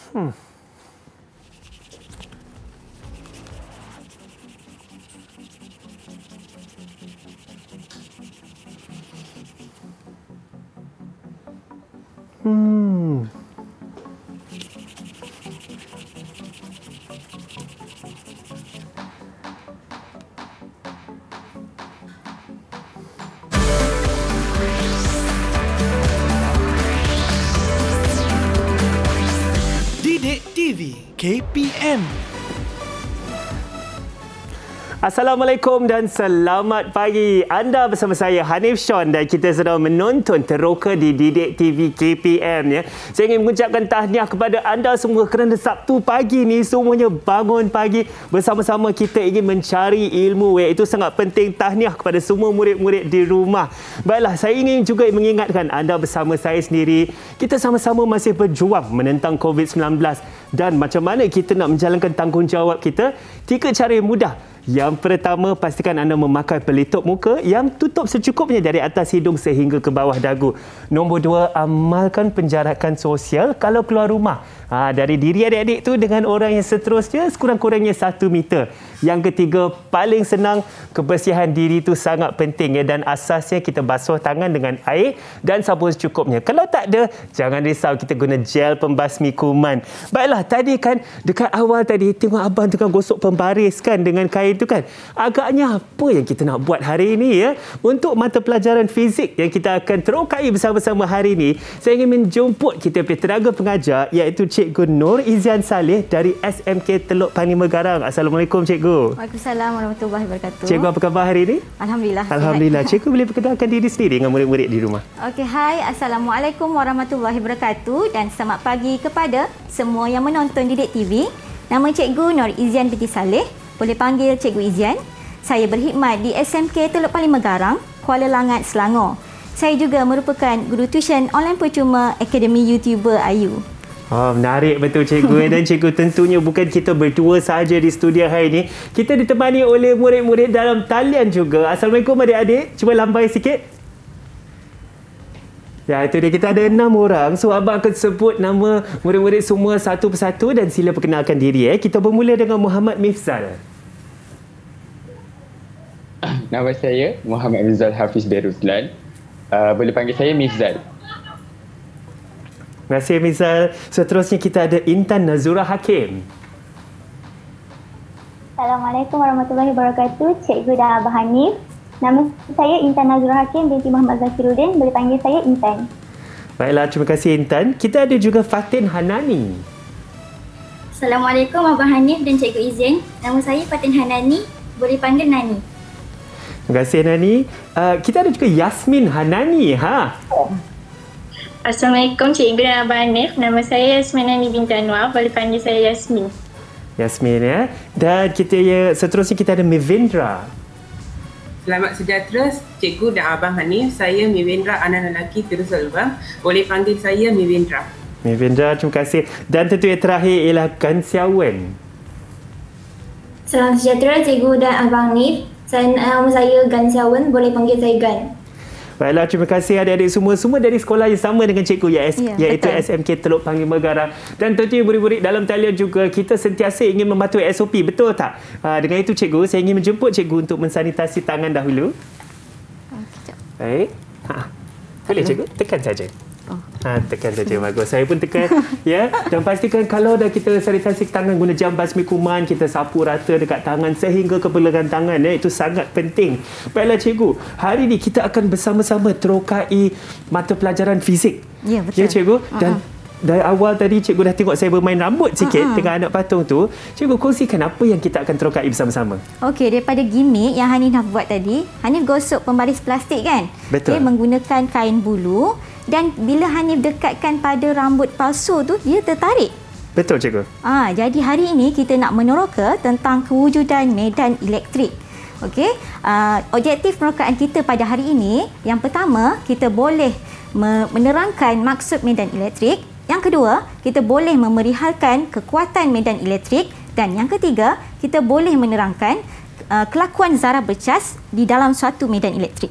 Hmm. Didik TV KPM. Assalamualaikum dan selamat pagi. Anda bersama saya Hanif Sean dan kita sedang menonton teroka di Didik TV KPM ya. Saya ingin mengucapkan tahniah kepada anda semua kerana Sabtu pagi ni semuanya bangun pagi bersama-sama kita ingin mencari ilmu iaitu sangat penting. Tahniah kepada semua murid-murid di rumah. Baiklah, saya ingin juga mengingatkan anda bersama saya sendiri, kita sama-sama masih berjuang menentang COVID-19 dan macam mana kita nak menjalankan tanggungjawab kita. 3 cara yang mudah. Yang pertama, pastikan anda memakai pelitup muka yang tutup secukupnya dari atas hidung sehingga ke bawah dagu. Nombor 2, amalkan penjarakan sosial kalau keluar rumah. Dari diri adik-adik tu dengan orang yang seterusnya sekurang-kurangnya 1 meter. Yang ketiga, paling senang, kebersihan diri tu sangat penting ya, dan asasnya kita basuh tangan dengan air dan sabun secukupnya. Kalau tak ada, jangan risau, kita guna gel pembasmi kuman. Baiklah, tadi kan dekat awal tadi tengok abang tengah gosok pembaris kan dengan kain tu kan. Agaknya apa yang kita nak buat hari ini ya? Untuk mata pelajaran fizik yang kita akan terokai bersama-sama hari ini, saya ingin menjemput kita punya tenaga pengajar iaitu Cikgu Nur Izian Saleh dari SMK Teluk Panglima Garang. Assalamualaikum Cikgu. Waalaikumsalam warahmatullahi wabarakatuh. Cikgu, apa khabar hari ini? Alhamdulillah. Alhamdulillah. Cikgu boleh perkenalkan diri sendiri dengan murid-murid di rumah. Okey, hai. Assalamualaikum warahmatullahi wabarakatuh dan selamat pagi kepada semua yang menonton Didik TV. Nama Cikgu Nur Izian binti Saleh. Boleh panggil Cikgu Izian. Saya berkhidmat di SMK Teluk Panglima Garang, Kuala Langat, Selangor. Saya juga merupakan guru tuition online percuma Akademi YouTuber Ayu. Oh, menarik betul Cikgu. Dan Cikgu, tentunya bukan kita berdua sahaja di studio hari ini. Kita ditemani oleh murid-murid dalam talian juga. Assalamualaikum adik-adik. Cuba lambai sikit. Ya, itu dia. Kita ada 6 orang. So, abang akan sebut nama murid-murid semua satu persatu dan sila perkenalkan diri. Kita bermula dengan Muhammad Mifzal. Nama saya Muhammad Mifzal Hafiz Beruzlan. Boleh panggil saya Mifzal. Terima kasih Mifzal. Seterusnya kita ada Intan Nazura Hakim. Assalamualaikum warahmatullahi wabarakatuh. Cikgu dan Abah Hanif. Nama saya Intan Nazura Hakim binti Muhammad Zakiruddin. Boleh panggil saya Intan. Baiklah, terima kasih Intan. Kita ada juga Fatin Hanani. Assalamualaikum Abah Hanif dan Cikgu Izin. Nama saya Fatin Hanani. Boleh panggil Nani. Terima kasih Nani. Kita ada juga Yasmin Hanani. Assalamualaikum Cikgu dan Abah Hanif. Nama saya Yasmin Nani binti Anwar. Boleh panggil saya Yasmin. Yasmin ya. Dan seterusnya kita ada Mivendra. Selamat sejahtera Cikgu dan Abang Hanif. Saya Mivendra, anak lelaki terus Albang. Boleh panggil saya Mivendra. Mivendra, terima kasih. Dan tentu yang terakhir ialah Gan Xiawen. Salam sejahtera Cikgu dan Abang Hanif. Nama saya Gan Xiawen. Boleh panggil saya Gan. Baiklah, terima kasih adik-adik semua dari sekolah yang sama dengan Cikgu iaitu betul. SMK Teluk Panglima Garang. Dan tentunya murid-murid dalam talian juga kita sentiasa ingin mematuhi SOP, betul tak? Dengan itu Cikgu, saya ingin menjemput Cikgu untuk mensanitasi tangan dahulu. Baik. Boleh Cikgu? Tekan saja. Tekan saja, bagus. Saya pun tekan ya. Dan pastikan kalau dah kita sanitasi tangan guna jam basmi kuman, kita sapu rata dekat tangan sehingga ke pergelangan tangan ya. Itu sangat penting. Baiklah Cikgu, hari ini kita akan bersama-sama terokai mata pelajaran fizik. Ya, betul. Ya Cikgu. Dan dari awal tadi Cikgu dah tengok saya bermain rambut sikit dengan anak patung tu. Cikgu, kongsikan apa yang kita akan terokai bersama-sama. Okey, daripada gimmick yang Hanif dah buat tadi, Hanif gosok pembaris plastik kan? Betul. Dia menggunakan kain bulu dan bila Hanif dekatkan pada rambut palsu tu, dia tertarik. Betul Cikgu. Jadi hari ini kita nak meneroka tentang kewujudan medan elektrik. Okey, objektif penerokaan kita pada hari ini, yang pertama, kita boleh menerangkan maksud medan elektrik. Yang kedua, kita boleh memerihalkan kekuatan medan elektrik. Dan yang ketiga, kita boleh menerangkan kelakuan zarah bercas di dalam suatu medan elektrik.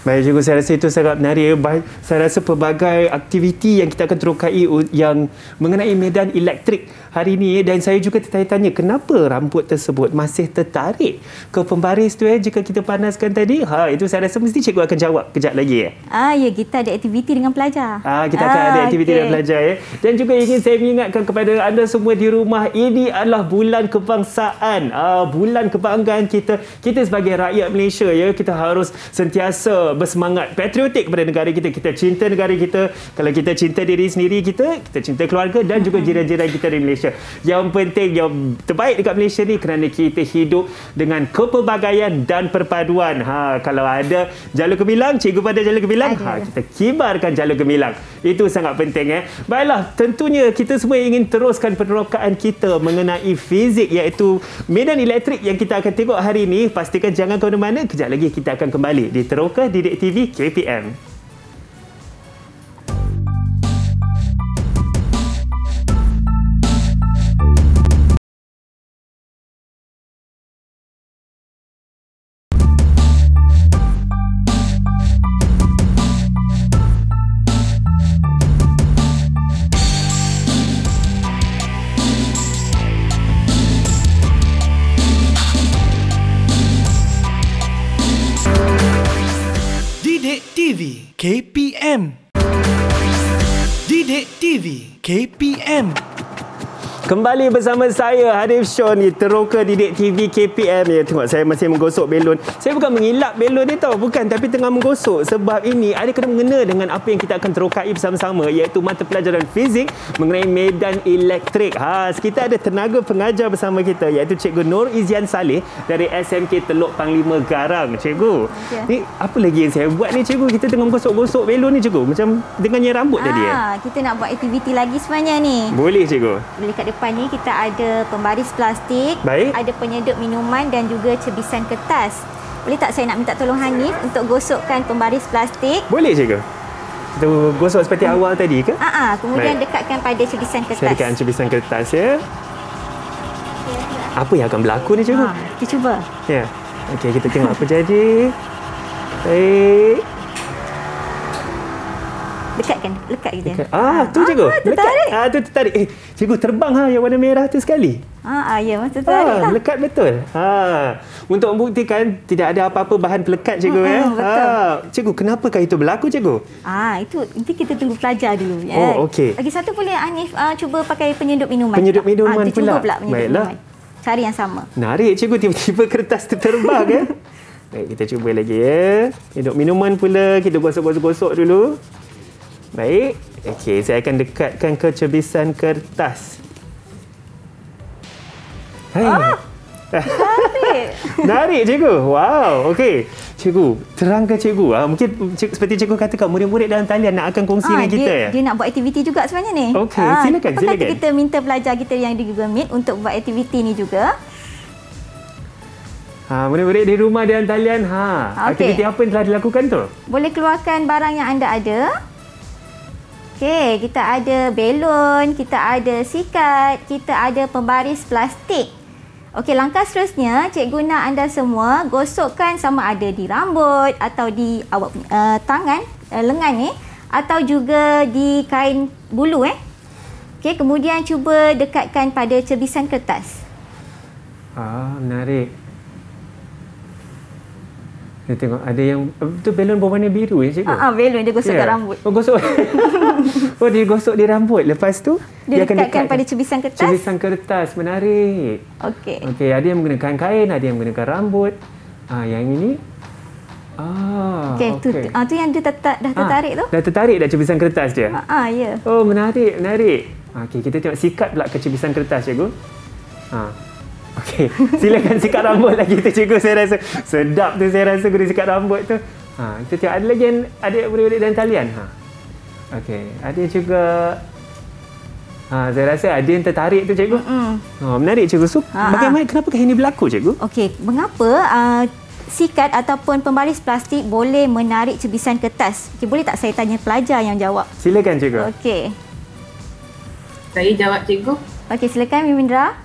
Baik cikgu, saya rasa itu sangat menarik. Saya rasa pelbagai aktiviti yang kita akan terokai yang mengenai medan elektrik hari ini, dan saya juga tertanya kenapa rambut tersebut masih tertarik ke pembaris tu jika kita panaskan tadi. Itu saya rasa mesti cikgu akan jawab kejap lagi Ya, kita ada aktiviti dengan pelajar. Kita akan ada aktiviti dengan pelajar Dan juga ingin saya mengingatkan kepada anda semua di rumah, ini adalah bulan kebangsaan, bulan kebanggaan kita. Kita sebagai rakyat Malaysia kita harus sentiasa bersemangat patriotik kepada negara kita. Kita cinta negara kita. Kalau kita cinta diri sendiri kita cinta keluarga dan juga jiran-jiran kita di Malaysia. Yang penting, yang terbaik dekat Malaysia ni kerana kita hidup dengan kepelbagaian dan perpaduan. Kalau ada jalur gemilang, cikgu pada jalur gemilang, kita kibarkan jalur gemilang. Itu sangat penting. Baiklah, tentunya kita semua ingin teruskan penerokaan kita mengenai fizik, iaitu medan elektrik yang kita akan tengok hari ini. Pastikan jangan ke mana-mana. Kejap lagi kita akan kembali di Teroka Didik TV KPM. TV KPM. Didik TV KPM. Kembali bersama saya Hanif Sean di Teroka Didik TV KPM. Tengok saya masih menggosok belon. Saya bukan mengilap belon ni tau, bukan, tapi tengah menggosok sebab ini ada kena mengena dengan apa yang kita akan terokai bersama-sama, iaitu mata pelajaran fizik mengenai medan elektrik. Kita ada tenaga pengajar bersama kita, iaitu Cikgu Nur Izian Saleh dari SMK Teluk Panglima Garang. Cikgu, ni apa lagi yang saya buat ni cikgu? Kita tengah menggosok-gosok belon ni cikgu, macam dengannya rambut tadi. Kita nak buat aktiviti lagi sebenarnya ni. Boleh cikgu? Boleh. Kat depan ni kita ada pembaris plastik, ada penyedut minuman dan juga cebisan kertas. Boleh tak saya nak minta tolong Hanif untuk gosokkan pembaris plastik? Boleh cikgu. Kita gosok seperti awal tadi ke? Kemudian dekatkan pada cebisan kertas. Saya dekatkan cebisan kertas Apa yang akan berlaku ni cikgu? Kita cuba. Okey, kita tengok apa jadi. Baik. Dekatkan, lekat je. Tu cikgu. Tertarik. Tu tertarik. Cikgu terbang yang warna merah tu sekali. Ya, tertarik lah. Lekat betul. Untuk membuktikan tidak ada apa-apa bahan pelekat cikgu betul. Cikgu, kenapakah itu berlaku cikgu? Itu nanti kita tunggu pelajar dulu. Okey. Lagi satu boleh Hanif cuba pakai penyedut minuman. Penyedut minuman pula. Cuba pula penyedut minuman. Cari yang sama. Menarik cikgu, tiba-tiba kertas tu terbang Baik, kita cuba lagi Penyedut minuman pula, kita gosok-gosok dulu. Baik. Okey, saya akan dekatkan ke cebisan kertas. Menarik cikgu. Wow, okey. Cikgu, terangkan cikgu. Mungkin seperti cikgu katakan, murid-murid dalam talian nak akan kongsi dengan kita Dia nak buat aktiviti juga sebenarnya ni. Okey, silakan. Kata kita minta pelajar kita yang di Google Meet untuk buat aktiviti ni juga. Murid-murid di rumah dalam talian, aktiviti apa yang telah dilakukan tu? Boleh keluarkan barang yang anda ada. Okey, kita ada belon, kita ada sikat, kita ada pembaris plastik. Okey, langkah seterusnya, cikgu nak anda semua gosokkan sama ada di rambut atau di awak tangan, lengan ni, atau juga di kain bulu Okey, kemudian cuba dekatkan pada cebisan kertas. Menarik. Kita tengok ada yang tu belon berwarna biru cikgu. Belon dia gosok kat rambut. Gosok. Dia gosok di rambut. Lepas tu dia akan dekatkan pada cebisan kertas. Cebisan kertas, menarik. Okey, ada yang menggunakan kain, ada yang menggunakan rambut. Yang ini tu yang dia dah tertarik tu. Dah tertarik dah cebisan kertas dia. Ya. Menarik. Okey, kita tengok sikat pula ke cebisan kertas cikgu. Okey, silakan sikat rambut lagi tu cikgu. Saya rasa sedap tu, saya rasa guna sikat rambut tu. Kita tengok ada lagi yang ada murid-murid dalam talian. Okey, ada juga. Saya rasa ada yang tertarik tu cikgu. Menarik cikgu. So, bagaimana, kenapakah ini berlaku cikgu? Okey, mengapa sikat ataupun pembaris plastik boleh menarik cebisan kertas? Boleh tak saya tanya pelajar yang jawab? Silakan cikgu. Okey. Saya jawab cikgu. Okey, silakan Mimindra.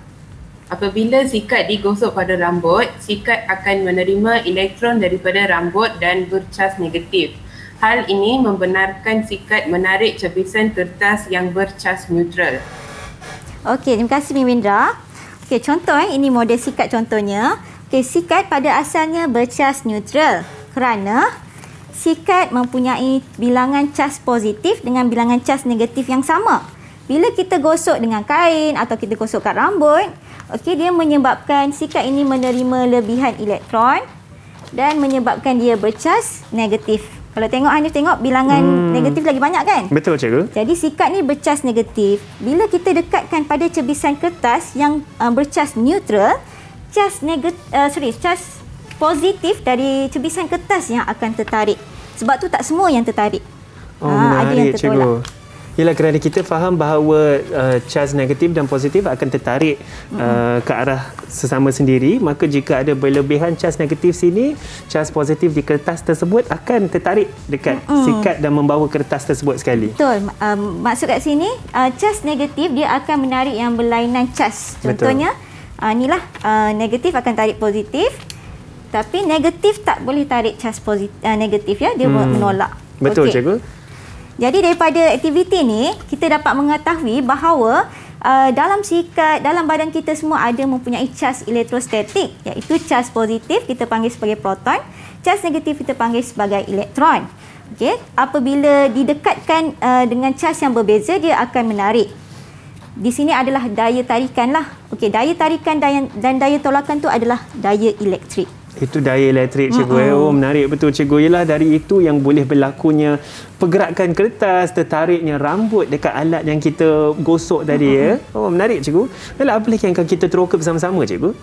Apabila sikat digosok pada rambut, sikat akan menerima elektron daripada rambut dan bercas negatif. Hal ini membenarkan sikat menarik cebisan kertas yang bercas neutral. Okey, terima kasih Mimindra. Okey, contoh ini model sikat contohnya. Okey, sikat pada asalnya bercas neutral kerana sikat mempunyai bilangan cas positif dengan bilangan cas negatif yang sama. Bila kita gosok dengan kain atau kita gosok kat rambut, okey, dia menyebabkan sikat ini menerima lebihan elektron dan menyebabkan dia bercas negatif. Kalau tengok Hanif tengok bilangan negatif lagi banyak kan? Betul cikgu. Jadi sikat ni bercas negatif. Bila kita dekatkan pada cebisan kertas yang bercas neutral, cas positif dari cebisan kertas yang akan tertarik. Sebab tu tak semua yang tertarik. Ada yang tertolak. Cikgu. Ialah kerana kita faham bahawa charge negatif dan positif akan tertarik ke arah sesama sendiri, maka jika ada berlebihan charge negatif sini, charge positif di kertas tersebut akan tertarik dekat sikat dan membawa kertas tersebut sekali. Betul. Maksud kat sini, charge negatif dia akan menarik yang berlainan charge. Contohnya, inilah negatif akan tarik positif, tapi negatif tak boleh tarik charge negatif ya, dia menolak. Betul cikgu. Jadi daripada aktiviti ni, kita dapat mengetahui bahawa dalam sikat, dalam badan kita semua ada mempunyai charge elektrostatik, iaitu charge positif kita panggil sebagai proton, charge negatif kita panggil sebagai elektron. Okey, apabila didekatkan dengan charge yang berbeza, dia akan menarik. Di sini adalah daya tarikan lah. Okey, daya tarikan dan daya tolakan tu adalah daya elektrik. Itu daya elektrik cikgu. Oh, menarik betul cikgu. Ialah dari itu yang boleh berlakunya pergerakan kertas, tertariknya rambut dekat alat yang kita gosok tadi ya. Oh, menarik cikgu. Yalah, apa lagi yang akan kita teroka bersama-sama cikgu?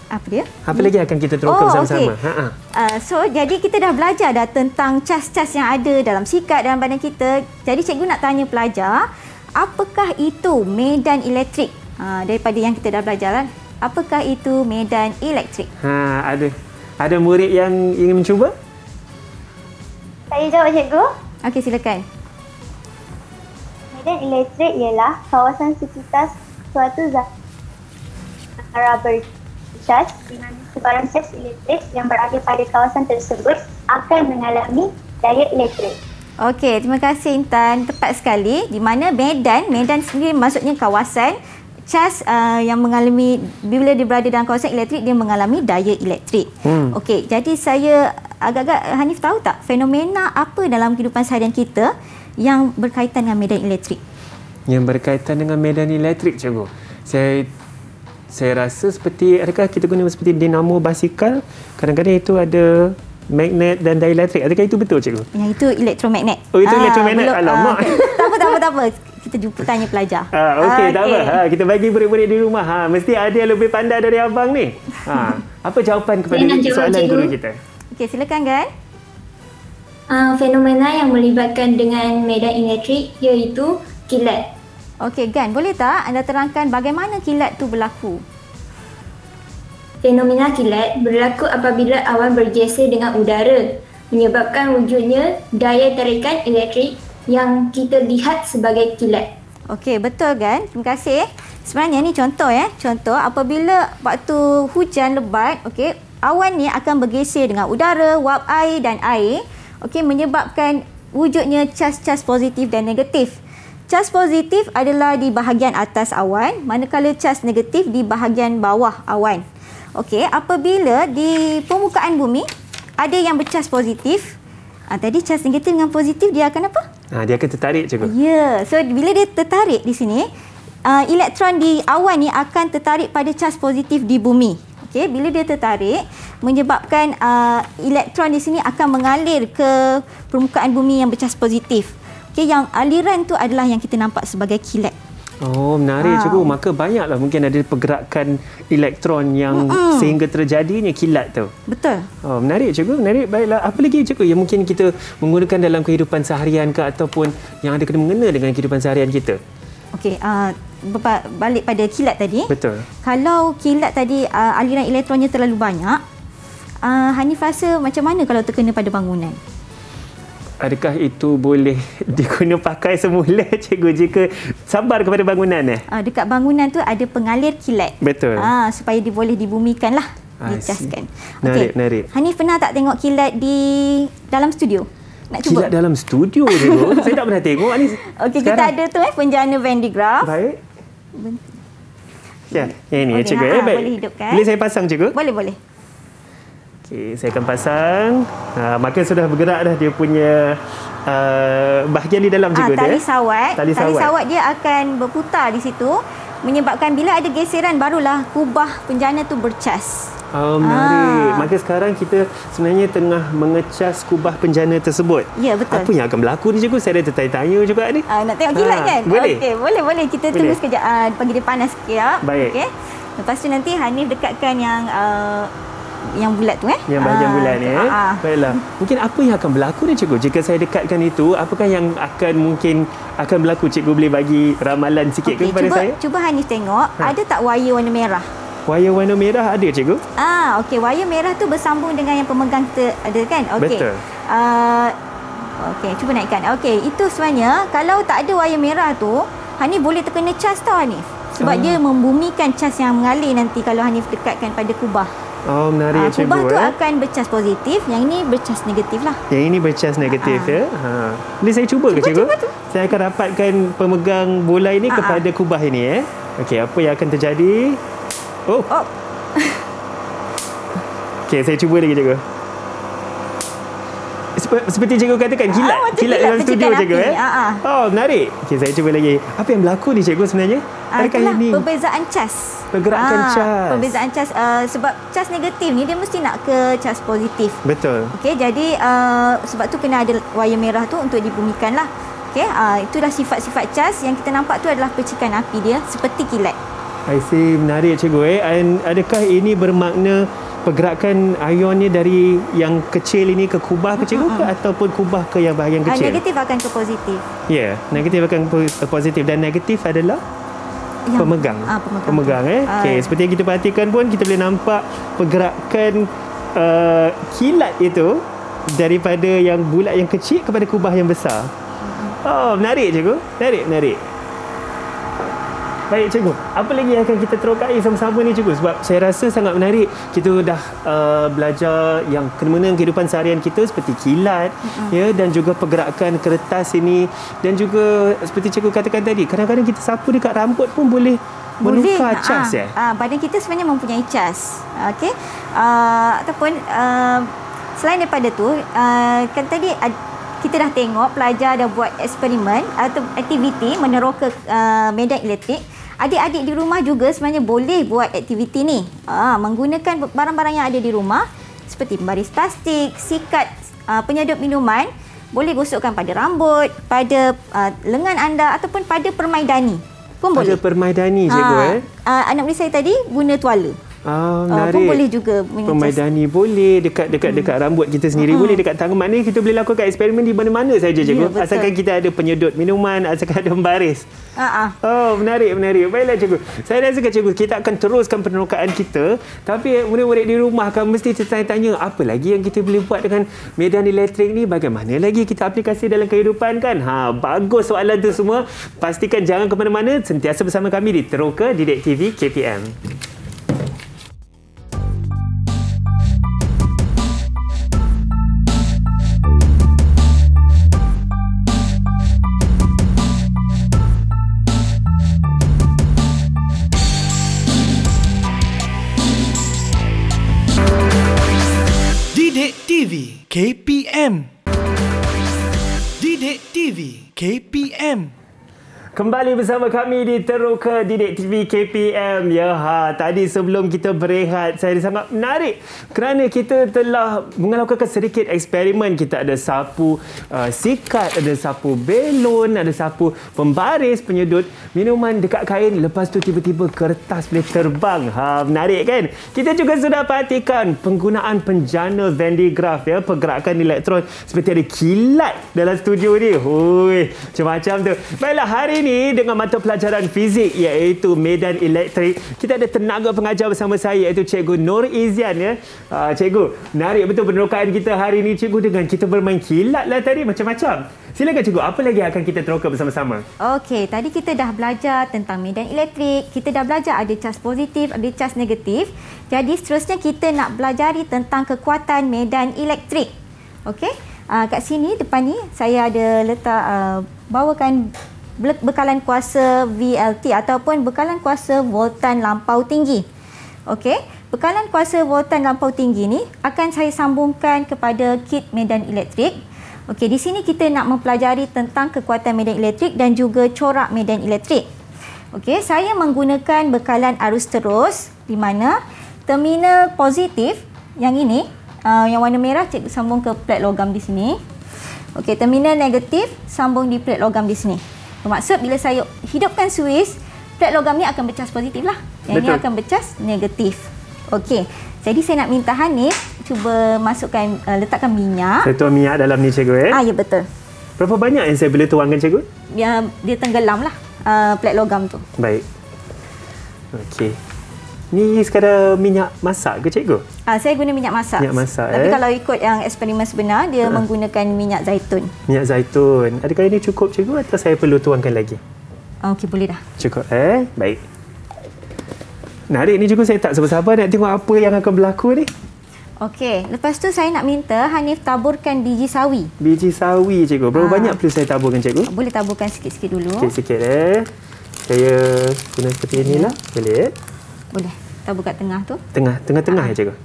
Apa dia? Apa lagi akan kita teroka bersama-sama? Okay. So, jadi kita dah belajar dah tentang cas-cas yang ada dalam sikat dalam badan kita. Jadi cikgu nak tanya pelajar, apakah itu medan elektrik? Daripada yang kita dah belajar kan? Apakah itu medan elektrik? Ada murid yang ingin mencuba? Saya jawab cikgu. Okey, silakan. Medan elektrik ialah kawasan sekitar suatu zarah bercas di mana sebarang cas elektrik yang berada pada kawasan tersebut akan mengalami daya elektrik. Okey, terima kasih Intan. Tepat sekali. Di mana medan sendiri maksudnya kawasan cas yang mengalami, bila dia berada dalam kawasan elektrik, dia mengalami daya elektrik. Okey, jadi saya agak-agak Hanif tahu tak fenomena apa dalam kehidupan seharian kita yang berkaitan dengan medan elektrik? Yang berkaitan dengan medan elektrik cikgu. Saya rasa seperti, adakah kita guna seperti dinamo basikal? Kadang-kadang itu ada magnet dan daya elektrik. Adakah itu betul cikgu? Yang itu elektromagnet. Oh, itu elektromagnet. Alamak. Tak apa. Kita jumpa tanya pelajar. Okey, tak apa. Kita bagi murid-murid di rumah. Mesti ada yang lebih pandai dari abang ni. Apa jawapan kepada soalan guru kita? Okey, silakan Gan. Fenomena yang melibatkan dengan medan elektrik iaitu kilat. Okey, Gan, boleh tak anda terangkan bagaimana kilat tu berlaku? Fenomena kilat berlaku apabila awan bergeser dengan udara, menyebabkan wujudnya daya tarikan elektrik yang kita lihat sebagai kilat. Okey, betul kan? Terima kasih. Sebenarnya ni contoh ya. Contoh apabila waktu hujan lebat, okey, awan ni akan bergeser dengan udara, wap air dan air, okey, menyebabkan wujudnya cas-cas positif dan negatif. Cas positif adalah di bahagian atas awan, manakala cas negatif di bahagian bawah awan. Okey, apabila di permukaan bumi ada yang bercas positif, tadi cas negatif dengan positif dia akan apa? Dia akan tertarik cikgu. Ya, so bila dia tertarik di sini, elektron di awan ni akan tertarik pada cas positif di bumi. Okey, bila dia tertarik menyebabkan elektron di sini akan mengalir ke permukaan bumi yang bercas positif. Okey, yang aliran tu adalah yang kita nampak sebagai kilat. Oh, menarik cikgu. Maka banyaklah mungkin ada pergerakan elektron yang sehingga terjadinya kilat tu. Betul. Oh, menarik cikgu. Menarik. Baiklah. Apa lagi cikgu yang mungkin kita menggunakan dalam kehidupan seharian ke ataupun yang ada kena mengena dengan kehidupan seharian kita? Okey, balik pada kilat tadi. Betul. Kalau kilat tadi aliran elektronnya terlalu banyak, Hanif rasa macam mana kalau terkena pada bangunan? Adakah itu boleh diguna pakai semula cikgu jika sambar kepada bangunan? Dekat bangunan tu ada pengalir kilat. Betul. Supaya dia boleh dibumikan lah. Dicaskan. Menarik. Hanif pernah tak tengok kilat di dalam studio? Nak cuba? Kilat dalam studio cikgu? Saya tak pernah tengok ni. Okey, kita ada tu penjana Van de Graaff. Baik. Ya, yang ini cikgu. Baik. Boleh hidupkan. Boleh saya pasang cikgu? Boleh. Okey, saya akan pasang. Maka sudah bergerak dah dia punya bahagian di dalam cikgu. Tali sawat dia akan berputar di situ, menyebabkan bila ada geseran barulah kubah penjana tu bercas. Menarik. Maka sekarang kita sebenarnya tengah mengecas kubah penjana tersebut. Ya, betul. Apa yang akan berlaku ni cikgu? Saya ada tertanya juga ni. Nak tengok kilat kan? Boleh. Okey, boleh. Kita tunggu sekejap. Bagi dia panas sekejap. Baik. Okey. Lepas tu nanti Hanif dekatkan yang bulat tu Yang bahagian bulat ni Baiklah. Mungkin apa yang akan berlaku ni cikgu jika saya dekatkan itu? Apakah yang akan berlaku? Cikgu boleh bagi ramalan sikit kepada saya? Cuba Hanif tengok, ada tak wire warna merah? Wire warna merah ada cikgu? Okey, wire merah tu bersambung dengan yang pemegang ada kan? Okey. Betul. Okey, cuba naikkan. Okey, itu sebenarnya kalau tak ada wire merah tu, Hanif boleh terkena cas tau Hanif. Sebab dia membumikan cas yang mengalir nanti kalau Hanif dekatkan pada kubah. Menarik cikgu. Kubah tu akan bercas positif, yang ini bercas negatif lah. Yang ini bercas negatif ya. Boleh saya cuba ke cikgu? Cuba. Saya akan rapatkan pemegang bola ini kepada kubah ini Okey, apa yang akan terjadi? Okey, saya cuba lagi cikgu. Seperti cikgu katakan, kilat dalam studio cikgu menarik. Okey, saya cuba lagi. Apa yang berlaku ni cikgu sebenarnya? Itulah perbezaan cas. Pergerakan cas. Perbezaan cas. Sebab cas negatif ni dia mesti nak ke cas positif. Betul. Okey, jadi sebab tu kena ada wire merah tu untuk dibumikan lah. Okey, itulah sifat-sifat cas. Yang kita nampak tu adalah percikan api dia seperti kilat. I see, menarik cikgu. Adakah ini bermakna pergerakan ion ni dari yang kecil ini ke kubah ke cikgu ke ataupun kubah ke yang bahagian kecil? Negatif akan ke positif. Ya, negatif akan ke positif dan negatif adalah pemegang. Pemegang Okey, seperti yang kita perhatikan pun kita boleh nampak pergerakan kilat itu daripada yang bulat yang kecil kepada kubah yang besar. Menarik cikgu. Menarik. Baik cikgu, apa lagi yang akan kita terokai sama-sama ni cikgu? Sebab saya rasa sangat menarik. Kita dah belajar yang kena-mengena kehidupan seharian kita seperti kilat dan juga pergerakan kertas ini, dan juga seperti cikgu katakan tadi, kadang-kadang kita sapu dekat rambut pun boleh menukar cas badan kita sebenarnya mempunyai cas. Okey. Ataupun selain daripada tu, kan tadi kita dah tengok pelajar dah buat eksperimen atau aktiviti meneroka medan elektrik. Adik-adik di rumah juga sebenarnya boleh buat aktiviti ni. Menggunakan barang-barang yang ada di rumah seperti pembaris plastik, sikat penyedut minuman, boleh gosokkan pada rambut, pada lengan anda ataupun pada permaidani pun boleh. Pada permaidani cikgu anak murid saya tadi guna tuala. Menarik. Pun boleh juga Pemaidani boleh dekat rambut kita sendiri, boleh dekat tangan. Maknanya kita boleh lakukan eksperimen di mana-mana saja cikgu. Asalkan kita ada penyedut minuman, asalkan ada pembaris. Menarik. Baiklah cikgu. Saya rasa cikgu, kita akan teruskan penerokaan kita. Tapi murid-murid di rumah akan mesti tanya apa lagi yang kita boleh buat dengan medan elektrik ni? Bagaimana lagi kita aplikasi dalam kehidupan kan? Bagus soalan tu semua. Pastikan jangan ke mana-mana, sentiasa bersama kami di Teroka Didik TV KPM. Didik TV KPM. Didik TV KPM. Kembali bersama kami di Teroka Didik TV KPM. Tadi sebelum kita berehat, saya sangat menarik kerana kita telah melakukan sedikit eksperimen. Kita ada sapu sikat, ada sapu belon, ada sapu pembaris, penyedut minuman dekat kain. Lepas tu tiba-tiba kertas boleh terbang. Menarik kan? Kita juga sudah perhatikan penggunaan penjana Van de Graaff pergerakan elektron seperti ada kilat dalam studio ni. Macam-macam tu. Baiklah, hari ini ini dengan mata pelajaran fizik iaitu medan elektrik, kita ada tenaga pengajar bersama saya iaitu Cikgu Nur Izian ya. Cikgu, menarik betul penerokaan kita hari ini Cikgu dengan kita bermain kilat lah tadi macam-macam. Silakan Cikgu, apa lagi akan kita teroka bersama-sama? Okey, tadi kita dah belajar tentang medan elektrik, kita dah belajar ada cas positif, ada cas negatif. Jadi seterusnya kita nak belajari tentang kekuatan medan elektrik. Okey? Kat sini depan ni saya ada letak bawakan bekalan kuasa VLT ataupun bekalan kuasa voltan lampau tinggi. Okey, bekalan kuasa voltan lampau tinggi ni akan saya sambungkan kepada kit medan elektrik. Okey, di sini kita nak mempelajari tentang kekuatan medan elektrik dan juga corak medan elektrik. Okey, saya menggunakan bekalan arus terus di mana terminal positif yang ini yang warna merah cikgu sambung ke plat logam di sini. Okey, terminal negatif sambung di plat logam di sini. Bermaksud bila saya hidupkan suis, plat logam ni akan bercas positif lah. Yang ni akan bercas negatif. Okey, jadi saya nak minta Hanif cuba masukkan, letakkan minyak. Saya tuang minyak dalam ni Cikgu Ya betul. Berapa banyak yang saya boleh tuangkan Cikgu? Dia tenggelam lah plat logam tu. Baik. Okey. Ni sekadar minyak masak ke Cikgu? Saya guna minyak masak. Minyak masak. Tapi kalau ikut yang eksperimen sebenar, dia menggunakan minyak zaitun. Minyak zaitun. Adakah ini cukup Cikgu atau saya perlu tuangkan lagi? Okey, boleh dah. Cukup baik. Nah, hari ni Cikgu saya tak sabar-sabar nak tengok apa yang akan berlaku ni. Okey, lepas tu saya nak minta Hanif taburkan biji sawi. Biji sawi Cikgu. Berapa banyak perlu saya taburkan Cikgu? Boleh taburkan sikit-sikit dulu. Sikit-sikit Saya guna seperti inilah. Boleh? Boleh. Tabur kat tengah tu. Tengah-tengah ya Cikgu?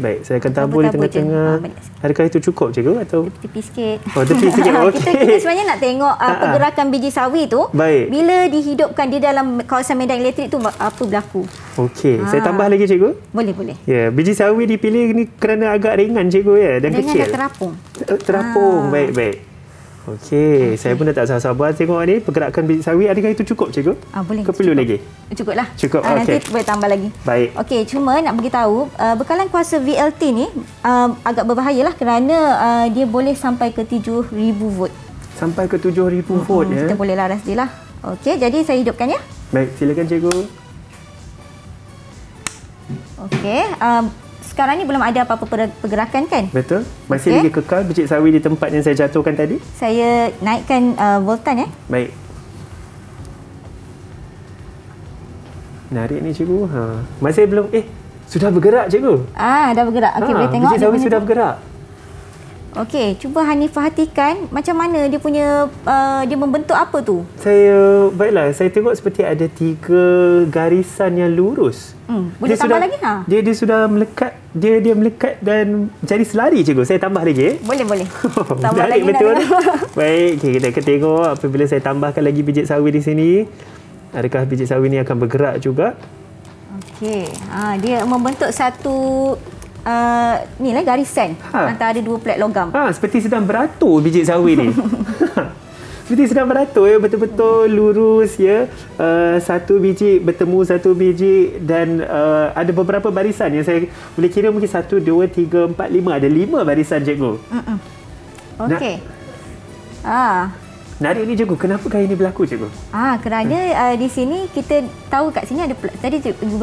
Baik, saya akan tabur di tengah-tengah. Adakah itu cukup Cikgu atau? Tepi sikit. Oh, tepi sikit. Okey. Kita sebenarnya nak tengok pergerakan biji sawi tu. Baik. Bila dihidupkan di dalam kawasan medan elektrik tu apa berlaku. Okey, saya tambah lagi Cikgu? Boleh. Ya, biji sawi dipilih ni kerana agak ringan Cikgu ya dan kecil. Ringan terapung. Terapung. Baik. Okey, saya pun dah tak sabar tengok ni pergerakan biji sawi. Adakah itu cukup Cikgu? Boleh. Ke perlu lagi? Cukuplah. Cukup. Nanti boleh tambah lagi. Baik. Okey, cuma nak beritahu bekalan kuasa VLT ni agak berbahayalah kerana dia boleh sampai ke 7,000 volt. Sampai ke 7,000 volt ya. Kita boleh laras dia lah. Okey, jadi saya hidupkan ya. Baik, silakan Cikgu. Okey, sekarang ni belum ada apa-apa pergerakan kan? Betul. Masih lagi kekal biji sawi di tempat yang saya jatuhkan tadi. Saya naikkan voltan ya. Baik. Menarik ni Cikgu. Masih belum sudah bergerak Cikgu. Dah bergerak. Okey, boleh tengok. Biji sawi sudah bergerak. Okey, cuba Hanif perhatikan macam mana dia punya dia membentuk apa tu? Baiklah, saya tengok seperti ada 3 garisan yang lurus. Boleh tambah lagi Dia sudah melekat, dia melekat dan jadi selari Cikgu. Saya tambah lagi. Boleh. Tambah lagi betul. Baik, kita akan tengok apabila saya tambahkan lagi biji sawi di sini. Adakah biji sawi ni akan bergerak juga? Okey. Dia membentuk satu ni lah garisan antara 2 plat logam. Seperti sedang beratur biji sawi ni. Seperti sedang beratur ya, betul-betul lurus ya. Satu biji bertemu satu biji dan ada beberapa barisan yang saya boleh kira mungkin 1, 2, 3, 4, 5. Ada 5 barisan Cikgu. Okey. Menarik ni Cikgu. Kenapa ini berlaku Cikgu? Kerana di sini kita tahu kat sini ada plat. Tadi cikgu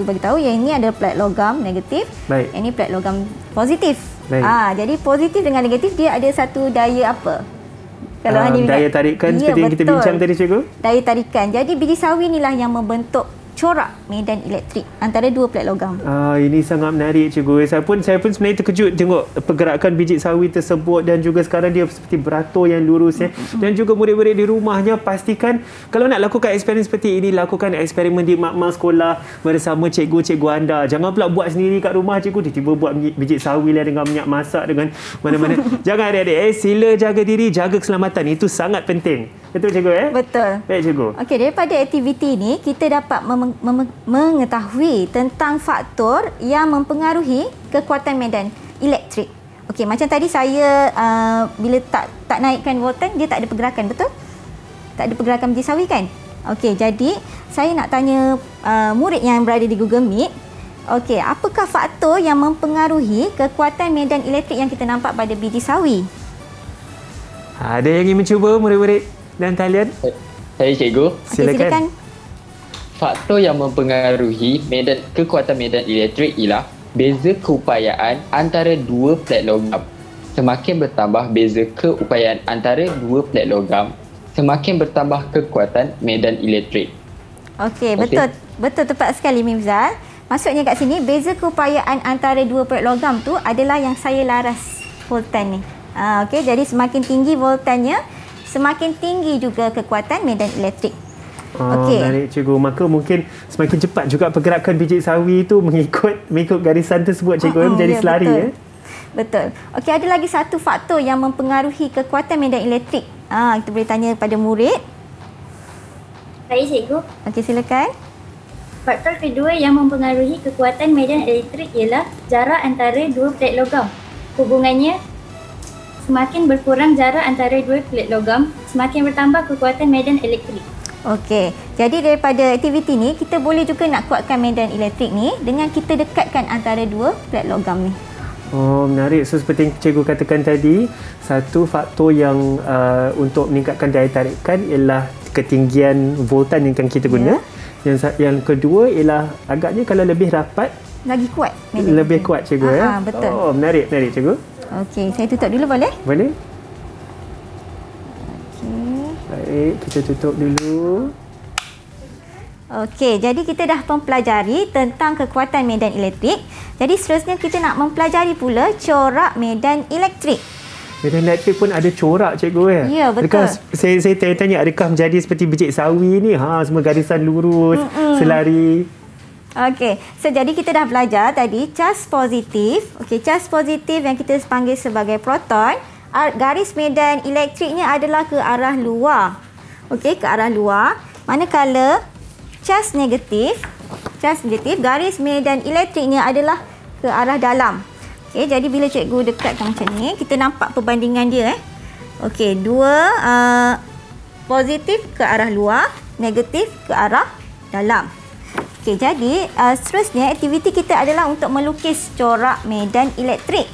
bagi tahu yang ini ada plat logam negatif. Baik. Yang ini plat logam positif. Baik. Jadi positif dengan negatif dia ada satu daya apa? Kalau daya tarikan seperti yang kita bincang tadi Cikgu. Daya tarikan. Jadi biji sawi inilah yang membentuk corak medan elektrik antara 2 plat logam. Ini sangat menarik Cikgu. Saya pun sebenarnya terkejut tengok pergerakan biji sawi tersebut dan juga sekarang dia seperti beratur yang lurus ya. Dan juga murid-murid di rumahnya pastikan kalau nak lakukan eksperimen seperti ini, lakukan eksperimen di makmal sekolah bersama cikgu-cikgu anda. Jangan pula buat sendiri kat rumah Cikgu, tiba-tiba buat biji sawi lah dengan minyak masak dengan mana-mana. Jangan adik-adik sila jaga diri, jaga keselamatan. Itu sangat penting. Betul Cikgu Betul. Baik Cikgu. Okey, daripada aktiviti ini kita dapat mengetahui tentang faktor yang mempengaruhi kekuatan medan elektrik. Okey, macam tadi saya bila tak naikkan voltan dia tak ada pergerakan, betul? Tak ada pergerakan biji sawi kan? Okey, jadi saya nak tanya murid yang berada di Google Meet. Okey, apakah faktor yang mempengaruhi kekuatan medan elektrik yang kita nampak pada biji sawi? Ada yang ingin mencuba murid-murid dan talian? Saya cikgu. Silakan. Faktor yang mempengaruhi kekuatan medan elektrik ialah beza keupayaan antara dua plat logam. Semakin bertambah beza keupayaan antara dua plat logam, semakin bertambah kekuatan medan elektrik. Okey, betul tepat sekali Mifzal. Maksudnya kat sini beza keupayaan antara dua plat logam tu adalah yang saya laras voltan ni. Okey, jadi semakin tinggi voltannya, semakin tinggi juga kekuatan medan elektrik. Okey. Menarik cikgu. Maka mungkin semakin cepat juga pergerakan biji sawi itu mengikut garisan tersebut cikgu, menjadi selari betul. Betul. Okey, ada lagi satu faktor yang mempengaruhi kekuatan medan elektrik. Kita boleh tanya pada murid. Saya cikgu. Okey, silakan. Faktor kedua yang mempengaruhi kekuatan medan elektrik ialah jarak antara dua plat logam. Hubungannya, semakin berkurang jarak antara dua plat logam, semakin bertambah kekuatan medan elektrik. Okey, jadi daripada aktiviti ni kita boleh juga nak kuatkan medan elektrik ni dengan kita dekatkan antara dua plat logam ni. Oh, menarik. So seperti yang cikgu katakan tadi, satu faktor yang untuk meningkatkan daya tarikan ialah ketinggian voltan yang akan kita guna. Yang kedua ialah agaknya kalau lebih rapat lagi kuat. Lebih kuat cikgu betul. Oh, menarik cikgu. Okey, saya tutup dulu boleh? Boleh. Okey. Baik, kita tutup dulu. Okey, jadi kita dah mempelajari tentang kekuatan medan elektrik. Jadi seterusnya kita nak mempelajari pula corak medan elektrik. Medan elektrik pun ada corak cikgu Ya, betul. Adakah, saya tanya, adakah menjadi seperti biji sawi ni? Semua garisan lurus, selari. Okey, so jadi kita dah belajar tadi cas positif. Okey, cas positif yang kita panggil sebagai proton, garis medan elektriknya adalah ke arah luar. Okey, ke arah luar. Manakala cas negatif, garis medan elektriknya adalah ke arah dalam. Okey, jadi bila cikgu dekatkan macam ni, kita nampak perbandingan dia. Okey, dua positif ke arah luar, negatif ke arah dalam. Okey, jadi seterusnya aktiviti kita adalah untuk melukis corak medan elektrik.